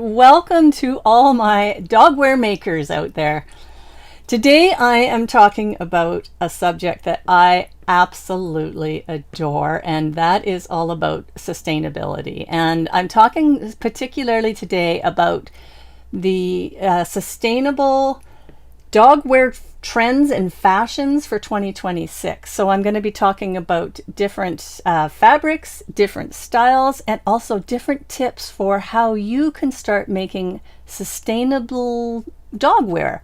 Welcome to all my dogwear makers out there. Today I am talking about a subject that I absolutely adore, and that is all about sustainability. And I'm talking particularly today about the sustainable dogwear trends and fashions for 2026. So I'm going to be talking about different fabrics, different styles, and also different tips for how you can start making sustainable dogwear.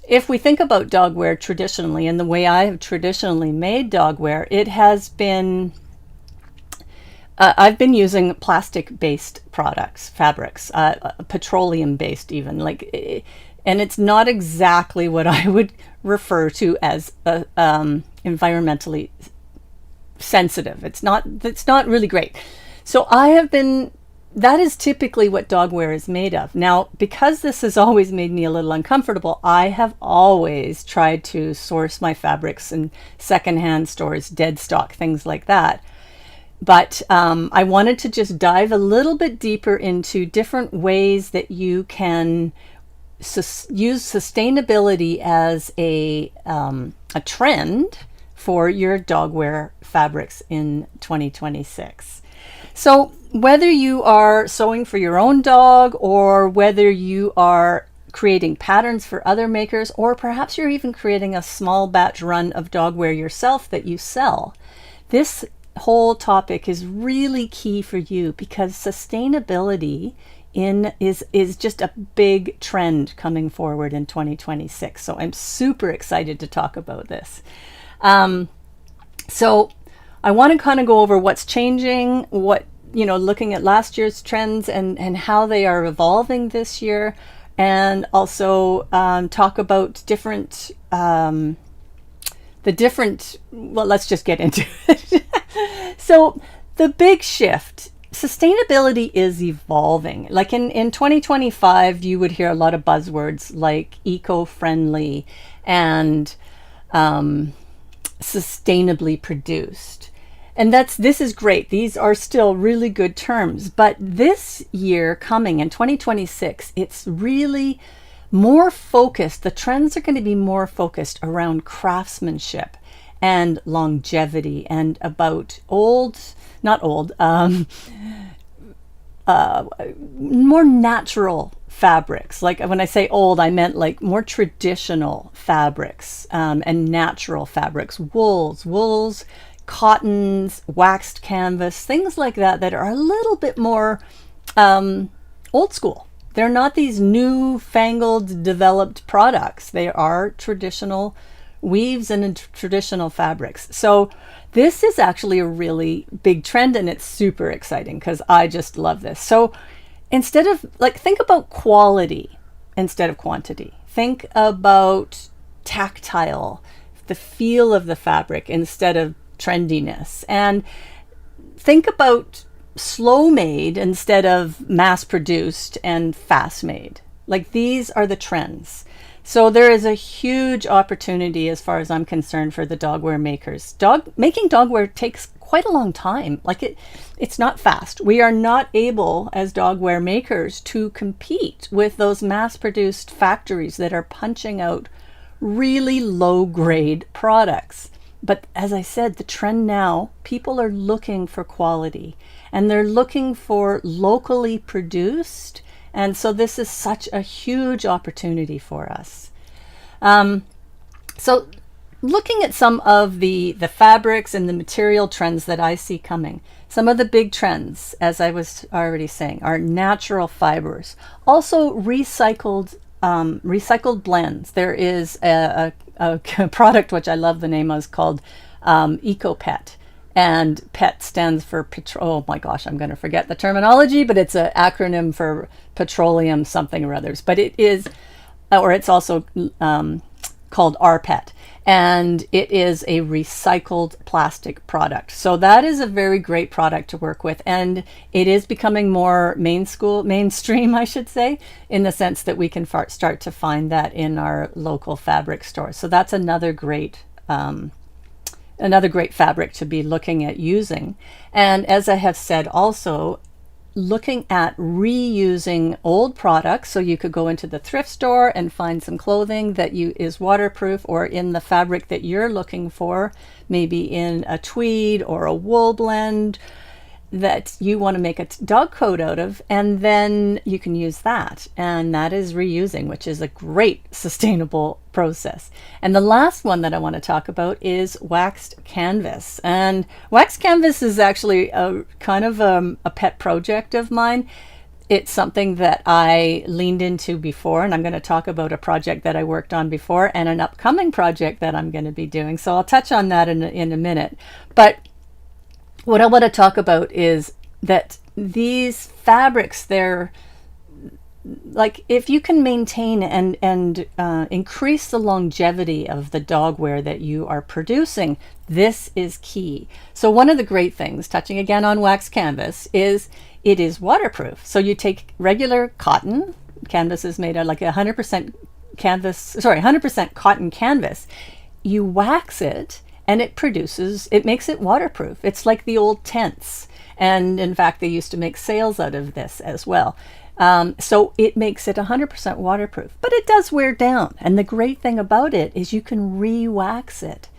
If we think about dogwear traditionally and the way I have traditionally made dogwear, it has been I've been using plastic-based products, fabrics, petroleum-based even, and it's not exactly what I would refer to as environmentally sensitive. It's not really great. So that is typically what dogwear is made of. Now, because this has always made me a little uncomfortable, I have always tried to source my fabrics in secondhand stores, dead stock, things like that. But I wanted to just dive a little bit deeper into different ways that you can use sustainability as a trend for your dogwear fabrics in 2026. So whether you are sewing for your own dog, or whether you are creating patterns for other makers, or perhaps you're even creating a small batch run of dogwear yourself that you sell, this whole topic is really key for you, because sustainability is just a big trend coming forward in 2026. So I'm super excited to talk about this. So I want to kind of go over what's changing, looking at last year's trends and how they are evolving this year, and also talk about well, let's just get into it. So the big shift, sustainability is evolving. Like in 2025, you would hear a lot of buzzwords like eco-friendly and sustainably produced. And this is great. These are still really good terms. But this year coming in 2026, it's really more focused. The trends are going to be more focused around craftsmanship and longevity, and about more natural fabrics. Like when I say old, I meant like more traditional fabrics and natural fabrics, wools, cottons, waxed canvas, things like that are a little bit more old school. They're not these newfangled developed products. They are traditional weaves and traditional fabrics. So this is actually a really big trend, and it's super exciting because I just love this. So instead of think about quality instead of quantity. Think about tactile, the feel of the fabric instead of trendiness, and think about slow made instead of mass produced and fast made. Like, these are the trends. So there is a huge opportunity, as far as I'm concerned, for the dogwear makers. Making dogwear takes quite a long time. It's not fast. We are not able, as dogwear makers, to compete with those mass-produced factories that are punching out really low-grade products. But as I said, the trend now, people are looking for quality, and they're looking for locally produced. And so this is such a huge opportunity for us. So looking at some of the fabrics and the material trends that I see coming, some of the big trends, as I was already saying, are natural fibers. Also recycled blends. There is a product which I love the name of, called EcoPet. And PET stands for oh my gosh, I'm going to forget the terminology, but it's an acronym for petroleum something or others. But it's also called RPET, and it is a recycled plastic product. So that is a very great product to work with, and it is becoming more mainstream, I should say, in the sense that we can start to find that in our local fabric stores. So that's another great fabric to be looking at using. And as I have said also, looking at reusing old products. So you could go into the thrift store and find some clothing that is waterproof, or in the fabric that you're looking for, maybe in a tweed or a wool blend that you want to make a dog coat out of, and then you can use that. And that is reusing, which is a great sustainable process. And the last one that I want to talk about is waxed canvas. And waxed canvas is actually a kind of a pet project of mine. It's something that I leaned into before, and I'm going to talk about a project that I worked on before and an upcoming project that I'm going to be doing. So I'll touch on that in a minute. But what I want to talk about is that these fabrics, they're like, if you can maintain and increase the longevity of the dog wear that you are producing, this is key. So one of the great things, touching again on wax canvas, is it is waterproof. So you take regular cotton, canvas is made out like 100% canvas, sorry, 100% cotton canvas. You wax it, and it makes it waterproof. It's like the old tents. And in fact, they used to make sails out of this as well. So it makes it 100% waterproof, but it does wear down. And the great thing about it is you can re-wax it.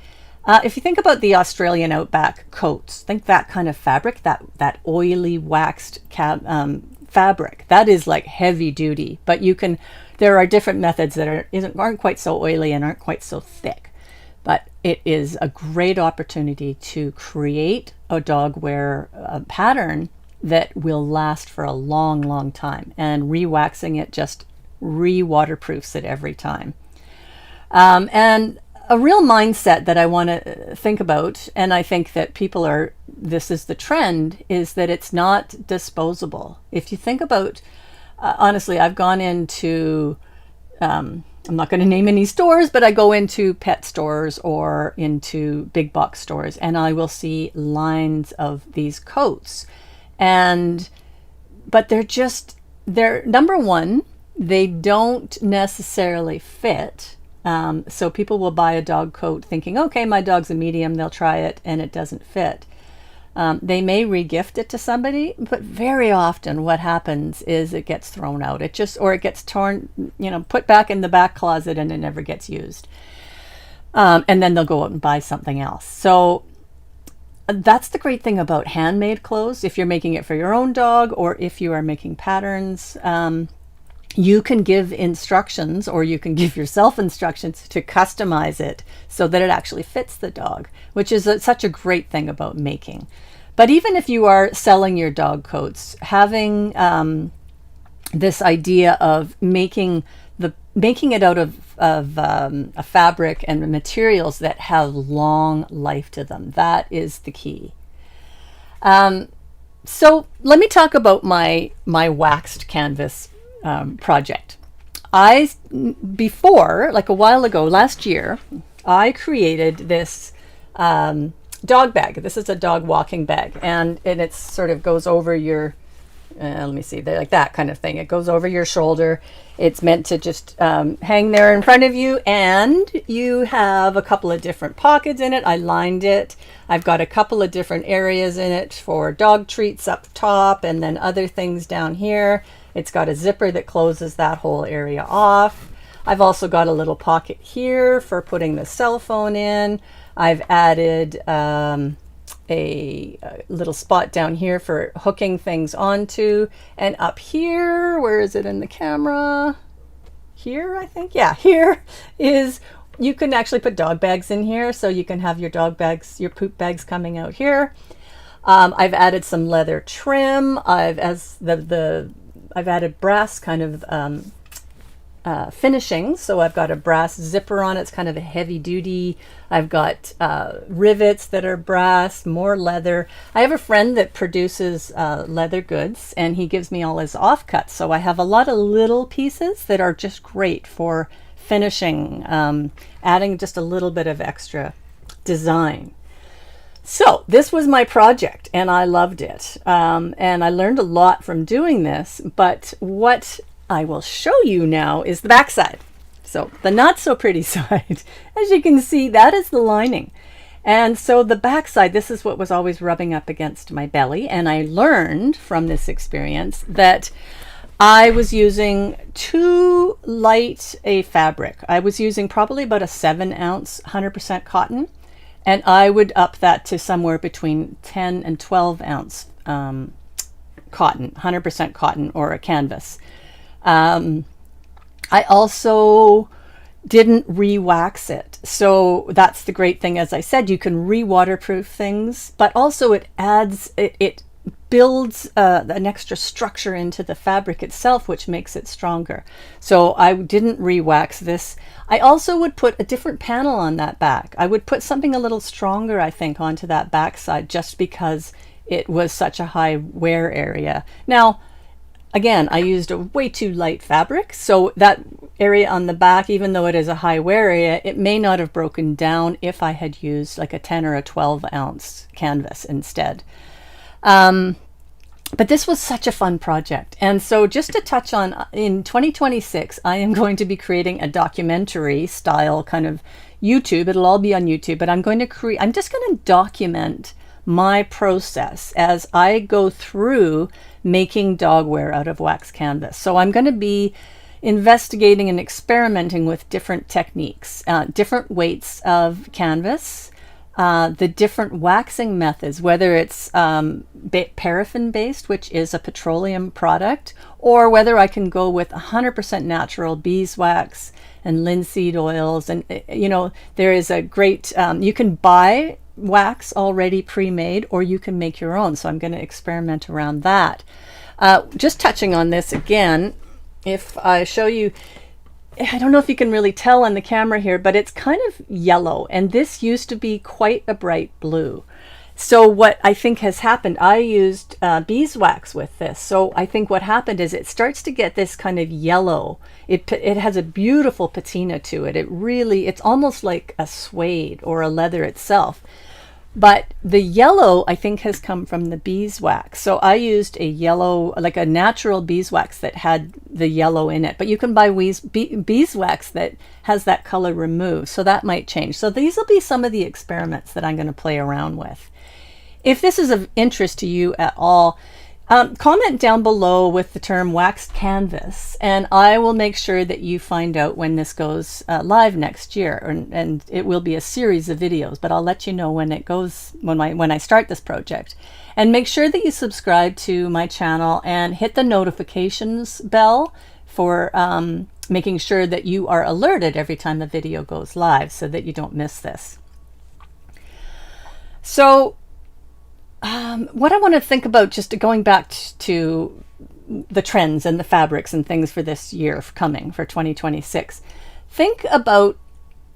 If you think about the Australian outback coats, think that kind of fabric, that oily waxed fabric, that is like heavy duty, but there are different methods that aren't quite so oily and aren't quite so thick. But it is a great opportunity to create a dog wear pattern that will last for a long, long time. And re-waxing it just re-waterproofs it every time. And a real mindset that I want to think about, and I think that this is the trend, is that it's not disposable. If you think about, honestly, I've gone into I'm not going to name any stores, but I go into pet stores or into big box stores, and I will see lines of these coats. But they're number one, they don't necessarily fit. So people will buy a dog coat thinking, okay, my dog's a medium, they'll try it, and it doesn't fit. They may re-gift it to somebody, but very often what happens is it gets thrown out. Or it gets torn, put back in the back closet, and it never gets used. And then they'll go out and buy something else. So that's the great thing about handmade clothes. If you're making it for your own dog, or if you are making patterns, you can give instructions, or you can give yourself instructions to customize it so that it actually fits the dog, which is such a great thing about making. But even if you are selling your dog coats, having this idea of making it out of a fabric and materials that have long life to them, that is the key. So let me talk about my waxed canvas project. Before, like a while ago, last year, I created this dog bag. This is a dog walking bag, and it sort of goes over your, let me see, like that kind of thing. It goes over your shoulder. It's meant to just hang there in front of you, and you have a couple of different pockets in it. I lined it. I've got a couple of different areas in it for dog treats up top, and then other things down here. It's got a zipper that closes that whole area off. I've also got a little pocket here for putting the cell phone in. I've added a little spot down here for hooking things onto. And up here, where is it in the camera? Here, I think. Yeah, here is, you can actually put dog bags in here. So you can have your dog bags, your poop bags coming out here. I've added some leather trim. I've added brass kind of finishing. So I've got a brass zipper on it. It's kind of a heavy duty. I've got rivets that are brass, more leather. I have a friend that produces leather goods, and he gives me all his offcuts. So I have a lot of little pieces that are just great for finishing, adding just a little bit of extra design. So this was my project, and I loved it. And I learned a lot from doing this, but what I will show you now is the backside. So the not so pretty side. As you can see, that is the lining. And so the backside, this is what was always rubbing up against my belly. And I learned from this experience that I was using too light a fabric. I was using probably about a 7-ounce 100% cotton, and I would up that to somewhere between 10 and 12-ounce cotton, 100% cotton, or a canvas. I also didn't re-wax it. So that's the great thing. As I said, you can re-waterproof things, but also it adds, it builds an extra structure into the fabric itself, which makes it stronger. So I didn't re-wax this. I also would put a different panel on that back. I would put something a little stronger, I think, onto that back side, just because it was such a high wear area. Now, again, I used a way too light fabric, so that area on the back, even though it is a high wear area, it may not have broken down if I had used like a 10 or a 12-ounce canvas instead. But this was such a fun project. And so just to touch on, in 2026, I am going to be creating a documentary style kind of YouTube. It'll all be on YouTube, but I'm just going to document my process as I go through making dogwear out of wax canvas. So I'm going to be investigating and experimenting with different techniques, different weights of canvas, the different waxing methods, whether it's paraffin based, which is a petroleum product, or whether I can go with 100% natural beeswax and linseed oils. And there is a great, you can buy wax already pre-made, or you can make your own. So I'm going to experiment around that. Just touching on this again, if I show you, I don't know if you can really tell on the camera here, but it's kind of yellow, and this used to be quite a bright blue. So what I think has happened, I used beeswax with this. So I think what happened is it starts to get this kind of yellow. It has a beautiful patina to it. It's almost like a suede or a leather itself. But the yellow, I think, has come from the beeswax. So I used a yellow, like a natural beeswax that had the yellow in it. But you can buy beeswax that has that color removed. So that might change. So these will be some of the experiments that I'm going to play around with. If this is of interest to you at all, comment down below with the term waxed canvas, and I will make sure that you find out when this goes live next year, and it will be a series of videos, but I'll let you know when it goes, when I start this project. And make sure that you subscribe to my channel and hit the notifications bell for making sure that you are alerted every time a video goes live, so that you don't miss this. So what I want to think about, just going back to the trends and the fabrics and things for this year coming, for 2026, think about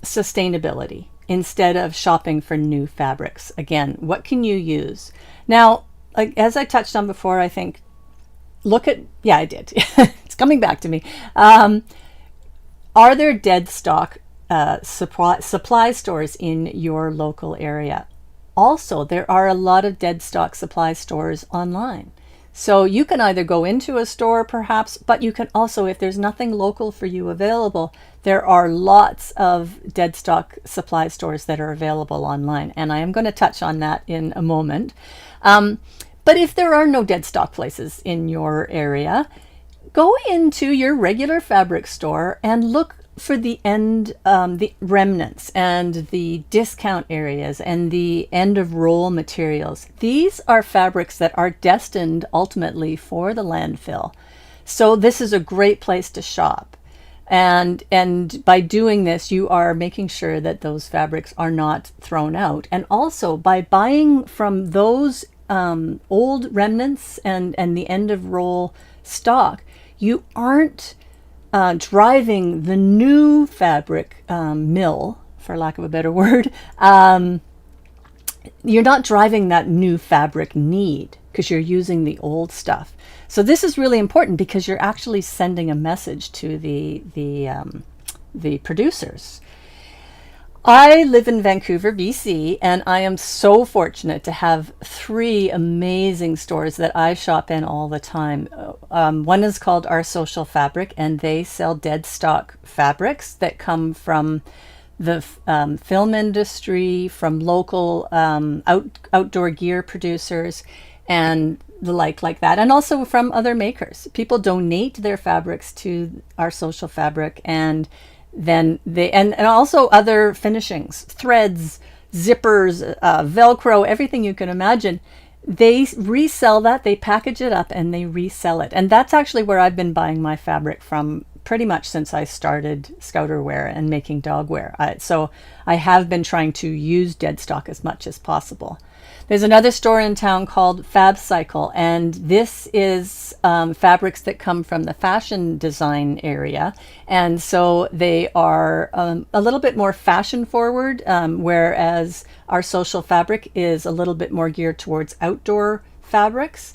sustainability instead of shopping for new fabrics. Again, what can you use? Now, like, as I touched on before, I think, yeah, I did. It's coming back to me. Are there dead stock supply stores in your local area? Also, there are a lot of dead stock supply stores online. So you can either go into a store perhaps, but you can also, if there's nothing local for you available, there are lots of dead stock supply stores that are available online. And I am going to touch on that in a moment. But if there are no dead stock places in your area, go into your regular fabric store and look for the remnants and the discount areas and the end of roll materials. These are fabrics that are destined ultimately for the landfill. So this is a great place to shop. And by doing this, you are making sure that those fabrics are not thrown out. And also, by buying from those old remnants and the end of roll stock, you aren't driving the new fabric mill, for lack of a better word. You're not driving that new fabric need, because you're using the old stuff. So this is really important, because you're actually sending a message to the producers. I live in Vancouver, BC, and I am so fortunate to have 3 amazing stores that I shop in all the time. One is called Our Social Fabric, and they sell dead stock fabrics that come from the film industry, from local outdoor gear producers, and the like that, and also from other makers. People donate their fabrics to our social fabric, and then they and also other finishings, threads, zippers, Velcro, everything you can imagine. They resell that, they package it up, and they resell it. And that's actually where I've been buying my fabric from pretty much since I started Scouterwear and making Dogwear. So I have been trying to use dead stock as much as possible. There's another store in town called FabCycle, and this is fabrics that come from the fashion design area. And so they are a little bit more fashion forward, whereas our social fabric is a little bit more geared towards outdoor fabrics.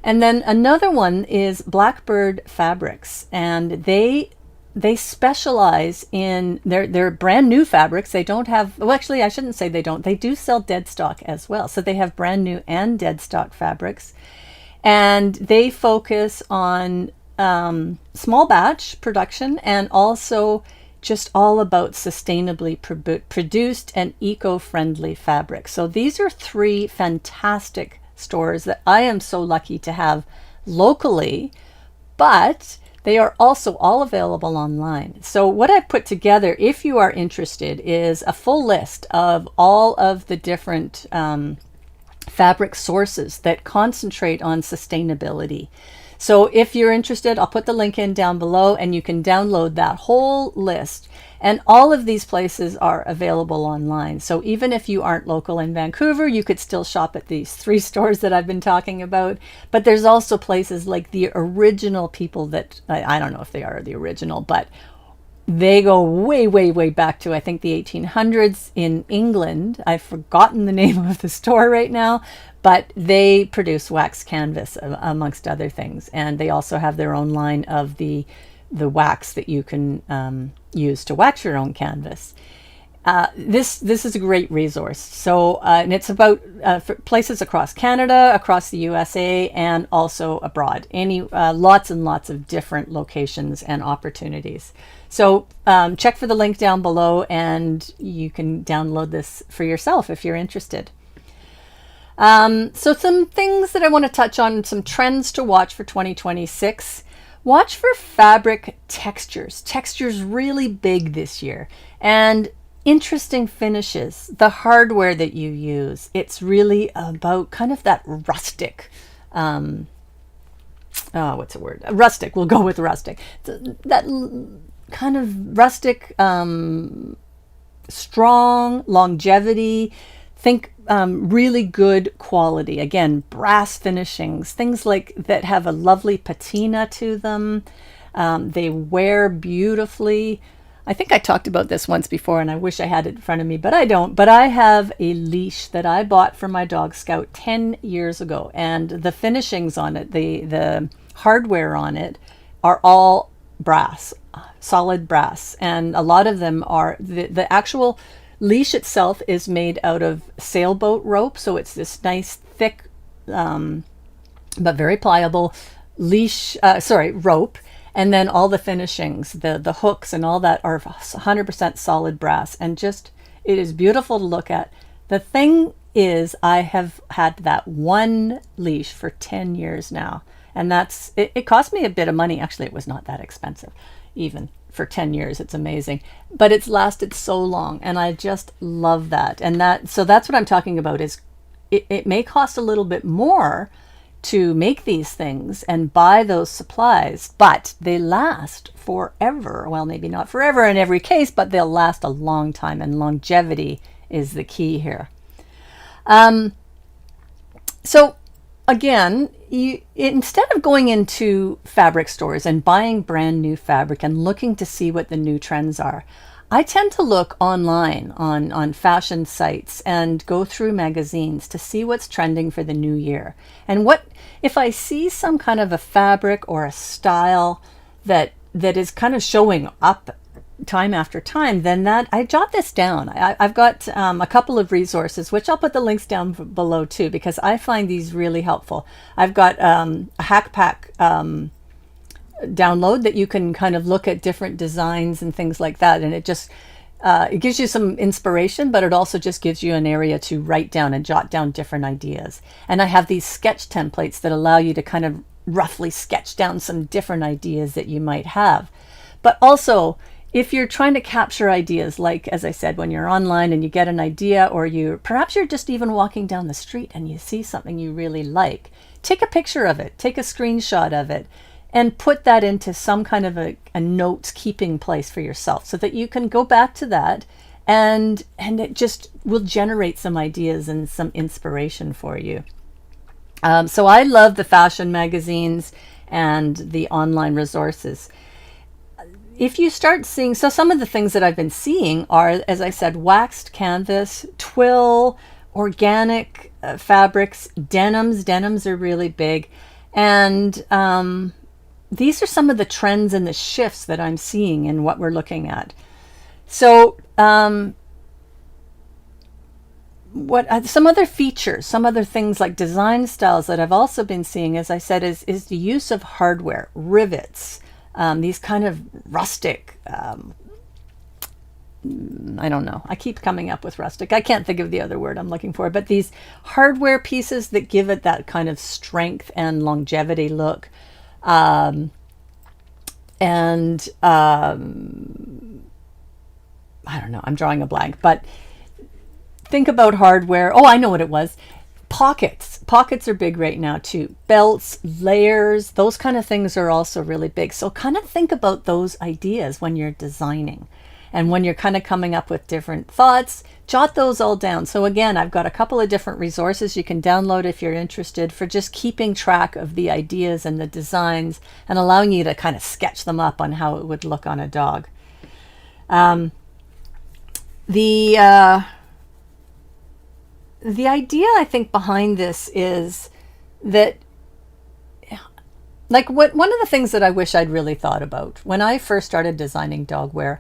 And then another one is Blackbird Fabrics, and they specialize in their brand new fabrics. They don't have, well, actually I shouldn't say they don't, they do sell dead stock as well. So they have brand new and dead stock fabrics, and they focus on small batch production, and also just all about sustainably produced and eco-friendly fabric. So these are three fantastic stores that I am so lucky to have locally, but they are also all available online. So what I've put together, if you are interested, is a full list of all of the different fabric sources that concentrate on sustainability. So if you're interested, I'll put the link in down below, and you can download that whole list. And all of these places are available online. So even if you aren't local in Vancouver, you could still shop at these three stores that I've been talking about. But there's also places like the original people that, I don't know if they are the original, but they go way, way, way back to, I think, the 1800s in England. I've forgotten the name of the store right now, but they produce wax canvas amongst other things. And they also have their own line of the wax that you can use to wax your own canvas. This is a great resource. So and it's about for places across Canada, across the USA, and also abroad. Lots and lots of different locations and opportunities. So check for the link down below, and you can download this for yourself if you're interested. So some things that I want to touch on, some trends to watch for 2026. Watch for fabric textures. Textures really big this year. And interesting finishes. The hardware that you use, it's really about kind of that rustic, what's the word? Rustic, we'll go with rustic. That kind of rustic, strong longevity. Think really good quality. Again, brass finishings, things like that have a lovely patina to them. They wear beautifully. I think I talked about this once before, and I wish I had it in front of me, but I don't. But I have a leash that I bought for my dog Scout 10 years ago, and the finishings on it, the hardware on it, are all brass, solid brass, and a lot of them are the actual leash itself is made out of sailboat rope, so it's this nice thick but very pliable rope. And then all the finishings, the hooks and all that, are 100% solid brass, and just, it is beautiful to look at. The thing is, I have had that one leash for 10 years now, and it cost me a bit of money. Actually, it was not that expensive, even for 10 years. It's amazing, but it's lasted so long, and I just love that. And so that's what I'm talking about, is it may cost a little bit more to make these things and buy those supplies, but they last forever. Well, maybe not forever in every case, but they'll last a long time, and longevity is the key here. So again, instead of going into fabric stores and buying brand new fabric and looking to see what the new trends are, I tend to look online on fashion sites and go through magazines to see what's trending for the new year. And if I see some kind of a fabric or a style that is kind of showing up time after time, then I jot this down. I've got a couple of resources, which I'll put the links down below too, because I find these really helpful. I've got a hack pack download that you can kind of look at different designs and things like that, and it just It gives you some inspiration, but it also just gives you an area to write down and jot down different ideas. And I have these sketch templates that allow you to kind of roughly sketch down some different ideas that you might have. But also, if you're trying to capture ideas, like, as I said, when you're online and you get an idea, or perhaps you're just even walking down the street and you see something you really like, take a picture of it, take a screenshot of it, and put that into some kind of a notes keeping place for yourself, so that you can go back to that, and it just will generate some ideas and some inspiration for you. So I love the fashion magazines and the online resources. If you start seeing, so some of the things that I've been seeing are, as I said, waxed canvas, twill, organic fabrics, denims. Denims are really big. And these are some of the trends and the shifts that I'm seeing in what we're looking at. So some other features, some other things like design styles that I've also been seeing, as I said, is the use of hardware, rivets, these kind of rustic, I don't know, I keep coming up with rustic, I can't think of the other word I'm looking for, but these hardware pieces that give it that kind of strength and longevity look. I don't know, I'm drawing a blank, but think about hardware. Oh, I know what it was. Pockets. Pockets are big right now too. Belts, layers, those kind of things are also really big. So kind of think about those ideas when you're designing. And when you're kind of coming up with different thoughts, jot those all down. So again, I've got a couple of different resources you can download if you're interested, for just keeping track of the ideas and the designs and allowing you to kind of sketch them up on how it would look on a dog. The idea, I think, behind this is that, like, one of the things that I wish I'd really thought about when I first started designing dogwear,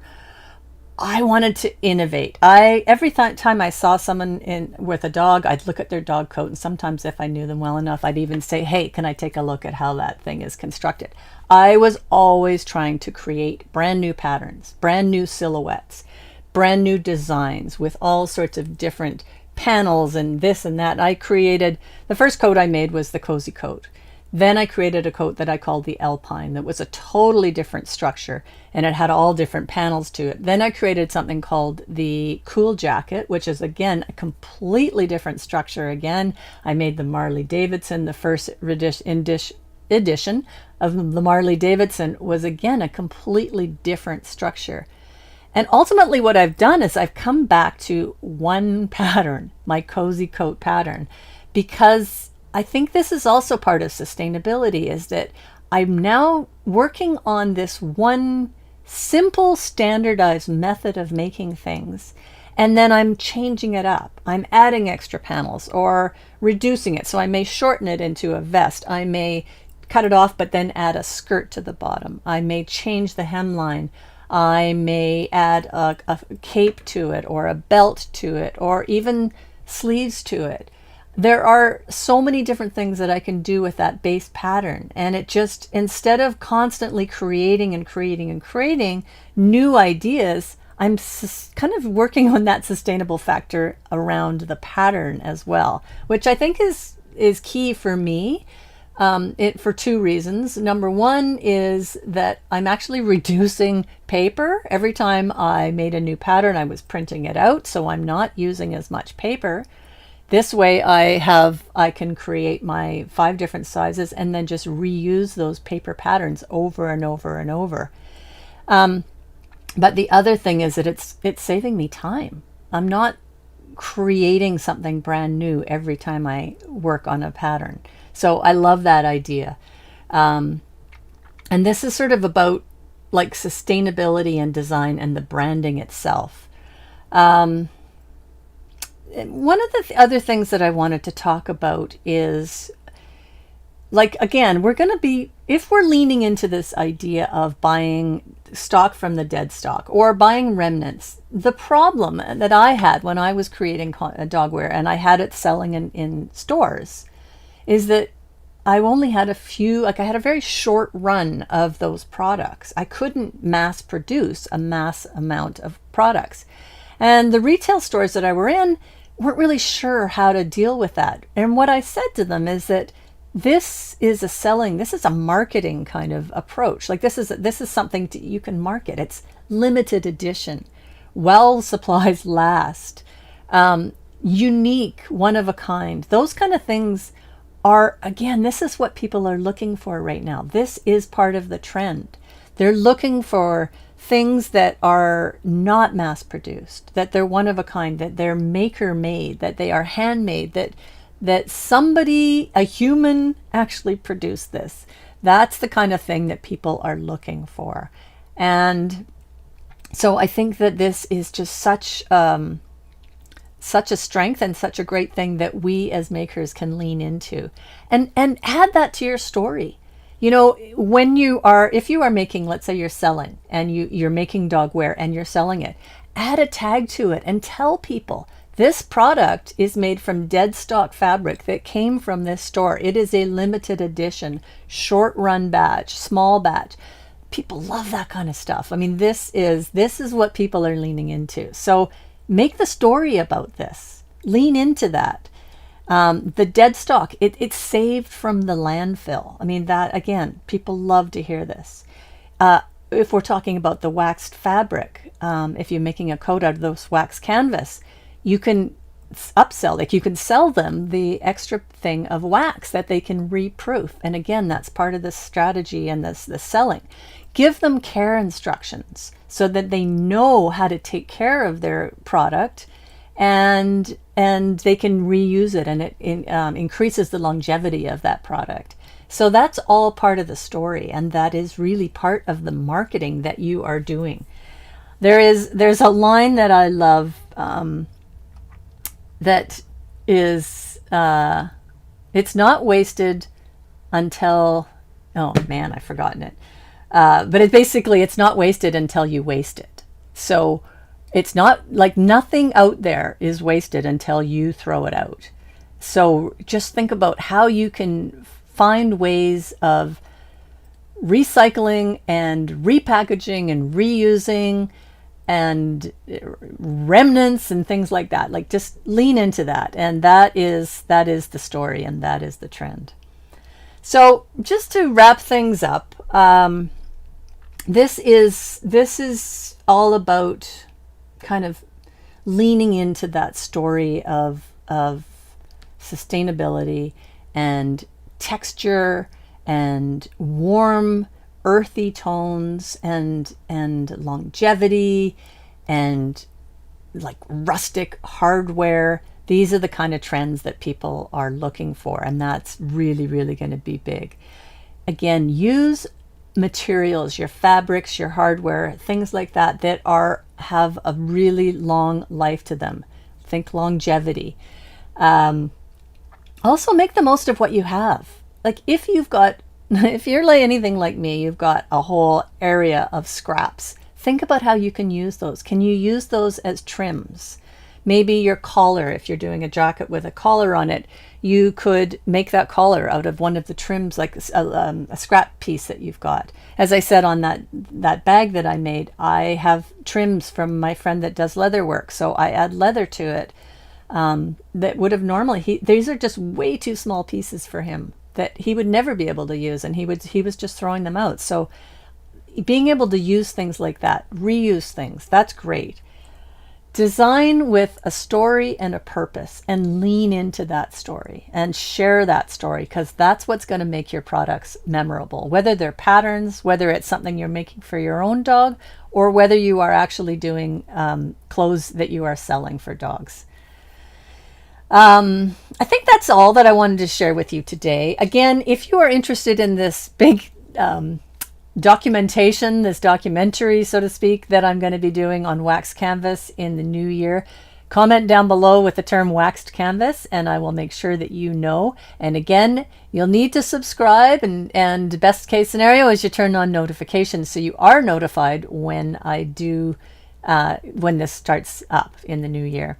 I wanted to innovate. Every time I saw someone with a dog, I'd look at their dog coat, and sometimes if I knew them well enough, I'd even say, hey, can I take a look at how that thing is constructed? I was always trying to create brand new patterns, brand new silhouettes, brand new designs with all sorts of different panels and this and that. The first coat I made was the cozy coat. Then I created a coat that I called the Alpine that was a totally different structure, and it had all different panels to it. Then I created something called the Cool Jacket, which is again a completely different structure. Again, I made the Marley Davidson. The first edition of the Marley Davidson was again a completely different structure. And ultimately what I've done is I've come back to one pattern, my cozy coat pattern, because I think this is also part of sustainability, is that I'm now working on this one simple standardized method of making things, and then I'm changing it up. I'm adding extra panels or reducing it. So I may shorten it into a vest. I may cut it off but then add a skirt to the bottom. I may change the hemline. I may add a cape to it, or a belt to it, or even sleeves to it. There are so many different things that I can do with that base pattern. And it just, instead of constantly creating and creating and creating new ideas, I'm kind of working on that sustainable factor around the pattern as well, which I think is key for me. For two reasons. Number one is that I'm actually reducing paper. Every time I made a new pattern, I was printing it out, so I'm not using as much paper. This way I can create my 5 different sizes and then just reuse those paper patterns over and over and over. But the other thing is that it's saving me time. I'm not creating something brand new every time I work on a pattern. So I love that idea. And this is sort of about like sustainability and design and the branding itself. One of the other things that I wanted to talk about is, like, again, if we're leaning into this idea of buying stock from the dead stock or buying remnants, the problem that I had when I was creating dogwear and I had it selling in stores is that I only had a few, like I had a very short run of those products. I couldn't mass produce a mass amount of products. And the retail stores that I were in weren't really sure how to deal with that. And what I said to them is that this is a marketing kind of approach. Like this is something you can market. It's limited edition, while supplies last, unique, one of a kind. Those kind of things are, again, this is what people are looking for right now. This is part of the trend. They're looking for things that are not mass produced, that they're one of a kind, that they're maker made, that they are handmade, that somebody, a human, actually produced this. That's the kind of thing that people are looking for. And so I think that this is just such a strength and such a great thing that we as makers can lean into and add that to your story. You know, if you are making, let's say you're selling and you're making dogwear and you're selling it, add a tag to it and tell people this product is made from dead stock fabric that came from this store. It is a limited edition, short run batch, small batch. People love that kind of stuff. I mean, this is what people are leaning into. So make the story about this. Lean into that. The dead stock, it's saved from the landfill. I mean, that, again, people love to hear this. If we're talking about the waxed fabric, if you're making a coat out of those waxed canvas, you can upsell, like you can sell them the extra thing of wax that they can reproof. And again, that's part of the strategy and the selling. Give them care instructions so that they know how to take care of their product, and they can reuse it, and it increases the longevity of that product. So that's all part of the story, and that is really part of the marketing that you are doing. There's a line that I love, that is, it's not wasted until, oh man, I've forgotten it. But it's not wasted until you waste it. So it's not like nothing out there is wasted until you throw it out. So just think about how you can find ways of recycling and repackaging and reusing and remnants and things like that. Like just lean into that. And that is the story, and that is the trend. So just to wrap things up, this is all about kind of leaning into that story of sustainability and texture and warm earthy tones and longevity and like rustic hardware. These are the kind of trends that people are looking for, and that's really, really going to be big. Again, use materials, your fabrics, your hardware, things like that have a really long life to them. Think longevity. Also make the most of what you have. Like if you're like anything like me, you've got a whole area of scraps. Think about how you can use those. Can you use those as trims? Maybe your collar, if you're doing a jacket with a collar on it, you could make that collar out of one of the trims, like a scrap piece that you've got. As I said on that bag that I made, I have trims from my friend that does leather work. So I add leather to it that would have normally, these are just way too small pieces for him that he would never be able to use, and he was just throwing them out. So being able to use things like that, reuse things, that's great. Design with a story and a purpose, and lean into that story and share that story, because that's what's going to make your products memorable, whether they're patterns, whether it's something you're making for your own dog, or whether you are actually doing clothes that you are selling for dogs. I think that's all that I wanted to share with you today. Again, if you are interested in this big documentation, this documentary, so to speak, that I'm going to be doing on wax canvas in the new year, comment down below with the term waxed canvas, and I will make sure that you know. And again, you'll need to subscribe, and best case scenario is you turn on notifications so you are notified when I do, when this starts up in the new year.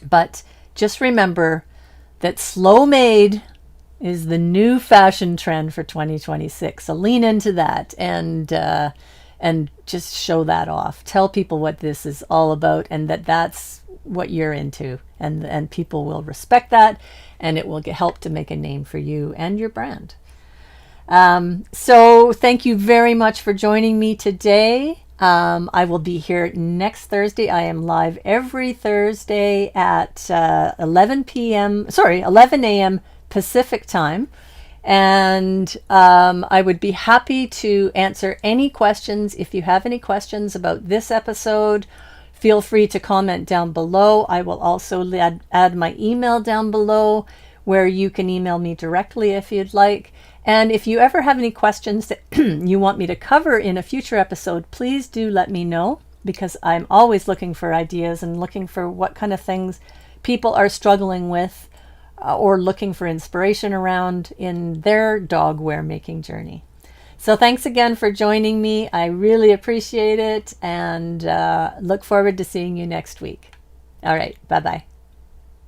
But just remember that slow made is the new fashion trend for 2026. So lean into that and just show that off. Tell people what this is all about and that that's what you're into, and people will respect that, and it will help to make a name for you and your brand. So thank you very much for joining me today. I will be here next Thursday. I am live every Thursday at 11 a.m. Pacific time. And I would be happy to answer any questions. If you have any questions about this episode, feel free to comment down below. I will also add my email down below, where you can email me directly if you'd like. And if you ever have any questions that you want me to cover in a future episode, please do let me know, because I'm always looking for ideas and looking for what kind of things people are struggling with or looking for inspiration around in their dogwear making journey. So thanks again for joining me. I really appreciate it, and look forward to seeing you next week. All right, bye-bye.